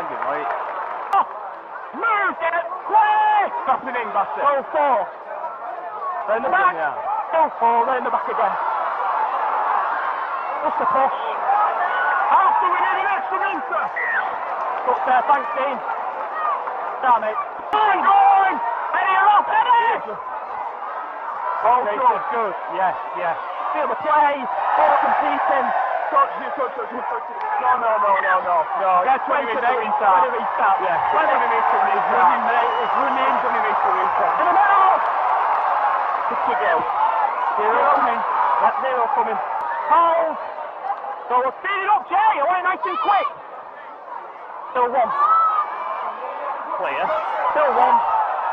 hanging late. Oh, move, get it, quick! Stop it in, Bassett. Go 4. Round the back. Yeah. Go 4, round the back again. Just a push. After we need an extra meter. Up there, thanks, Dean. Damn it. Going, going! Eddie, you're off, Eddie! Oh, good, good. Yes, yes. Feel the play, all competing. Touch. No. Get 20 minutes to restart. restart. 20 restart. Yeah, 20 minutes to restart. Running, mate. It's running. 20 minutes to restart. In the middle! 60 goals. 0 coming. Yeah, 0 coming. Hold. So we're speeding up, Jay. Away nice and quick. Still 1. Clear. Still 1.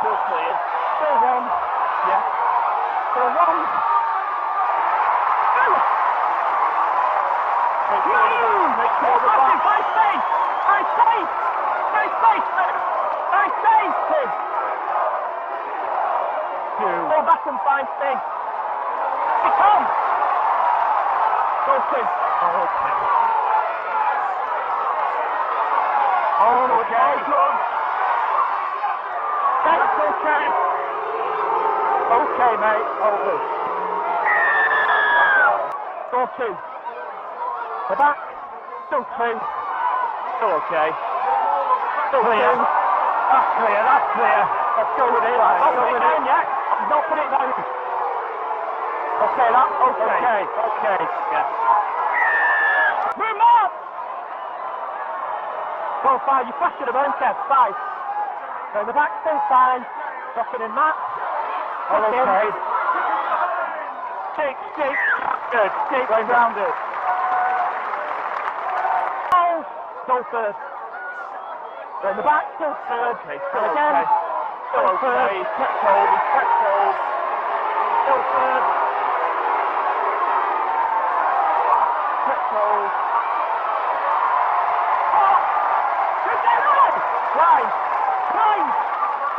Still clear. Still 1. Yeah. Still 1. Make sure the back. High space! High space! High space! High space! Go back and find space. Come! Go, Tim. Okay. That's okay. Okay, mate. Over. Go 2. The back. Still 2. Still okay. Still Clear. 2. That's clear, that's clear. Let's go with it. Don't put it down yet. Don't put it down. Okay, that's okay. Okay. Yeah. Move up! Go 5. You flashed it about, Kev. 5. Go in the back, still 5. Dropping in Matt. Okay. Stick. Good. Stick. Right round it. Go third. Go in the back, still third. Okay, And still again. okay. Still okay. He's kept hold. Still third. Kept hold. Oh! Good down! Line.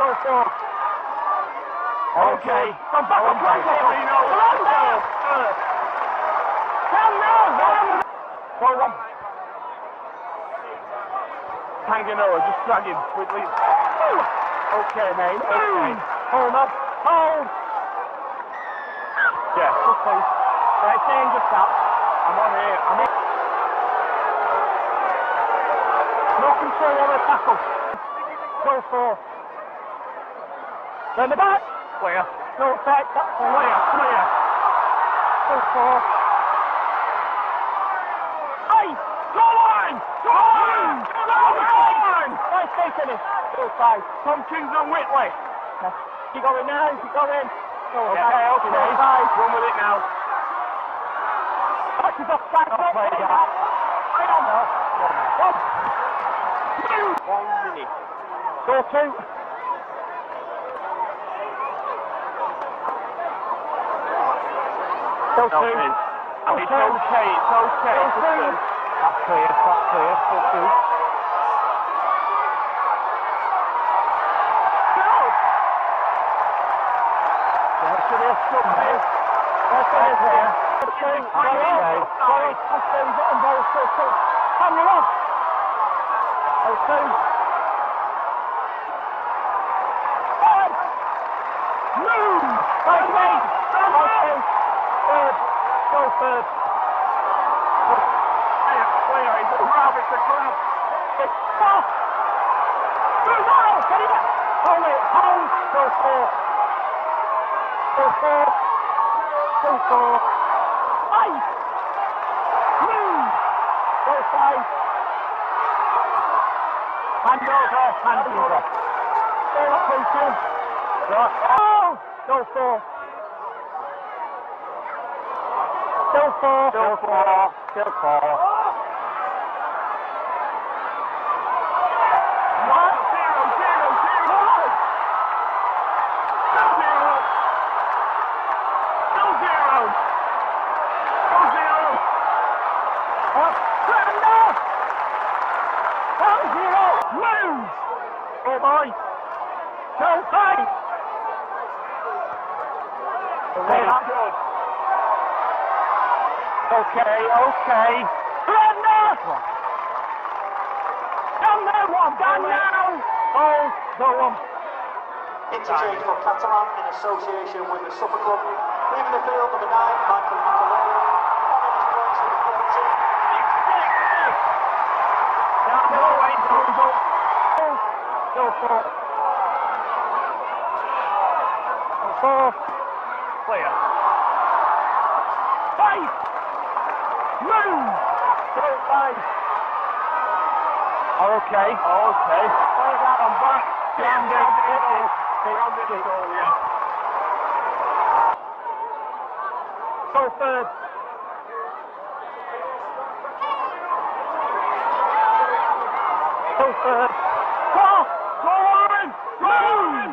Go 4. Okay. Come back on track. Come now. Go 1. Hanging over, just drag him quickly. Okay, mate. Okay. Hold up. Hold. Yeah. Just please. Right, staying just up. I'm on here. I'm on. No control over the tackle. Go 4. Then the back. Clear. No effect. That's Clear. Go 4. Hey! Go line! Go line! Nice stay finish. Go 5. Tompkins and Whitley. Keep going now. Keep going. Go Okay. Go 5. Run with it now. Back is offside. Not played that. I don't know. 1 minute. Go 2. Go 2. Nothing. It's okay. It's okay. Go 2. That's clear. Go 2. Third. Clear. He's a grab. It's a grab. It's tough. Move on. Get it back. Hold it. Hold. Go 4. Go 4. Go 4. 5. Move. Go 5. Hand over. Stay up, Putin. Oh. Go 4. Still 4. Still 4. Still 4. Oh boy! Go 5! Okay. Brenda! Go Down there, one. Down now. Oh, go on. Interchange for Catalans in association with the Supper Club. Leaving the field, number 9, Michael McAloy. On in his place with the 40. Down the way, go. Go for. Four. Clear. 5. Move. Go 5. Okay. Okay. Hold that on back. Down there. Go third. Go third. Cross. Go on. Move.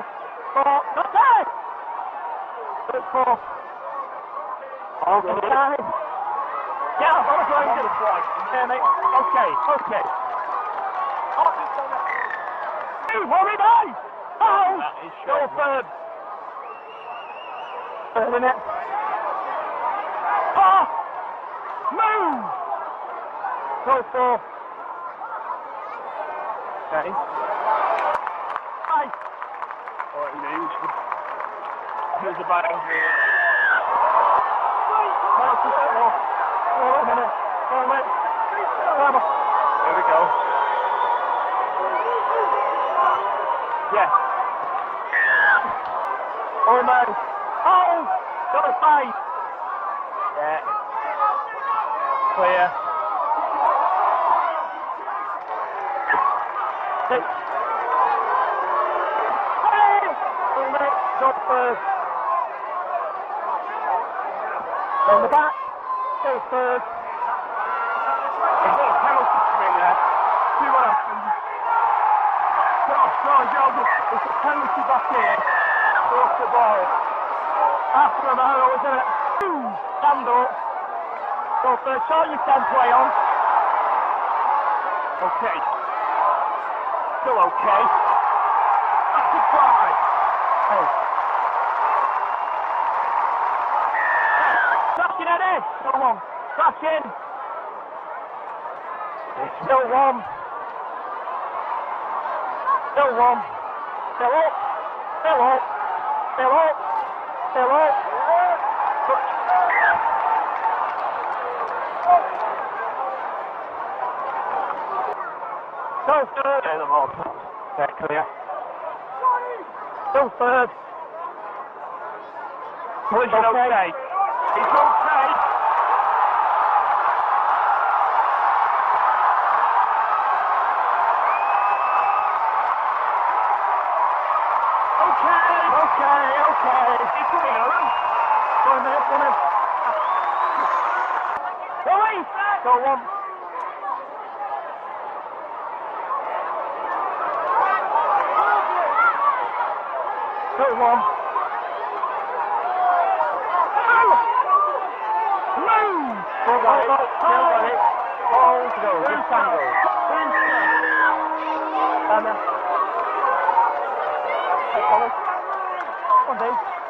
4. Okay. Good 4. Okay. Yeah, I'm going to the point. Yeah, mate. Okay. What we do? Oh! Go third. Third in it. Ah! Move! Go 4. Okay. 5. Oh, he was about to Wait a minute. There we go. Yeah. Almost. Oh! Got 5. Yeah. Clear. 6. Almost. Got first. On the back. Go first. There's not a penalty coming there. See what happens. It's a penalty back here. Off the ball. After a mile, isn't it? Stand up. Go first. Show your 10 play on. Okay. Still okay. That's a try. Oh. Crashing ahead. Still 1. Crashing. It's still 1. Still 1. Still up. Still up. Still up. Still up. Go third. Yeah, the ball. Yeah, clear. Still third. Collision okay. He's okay. Okay. He's coming over. Go in. Go 1. Go 1. Move! Still got it. Hold, go. Just tango. Stand there. Come on, Dave.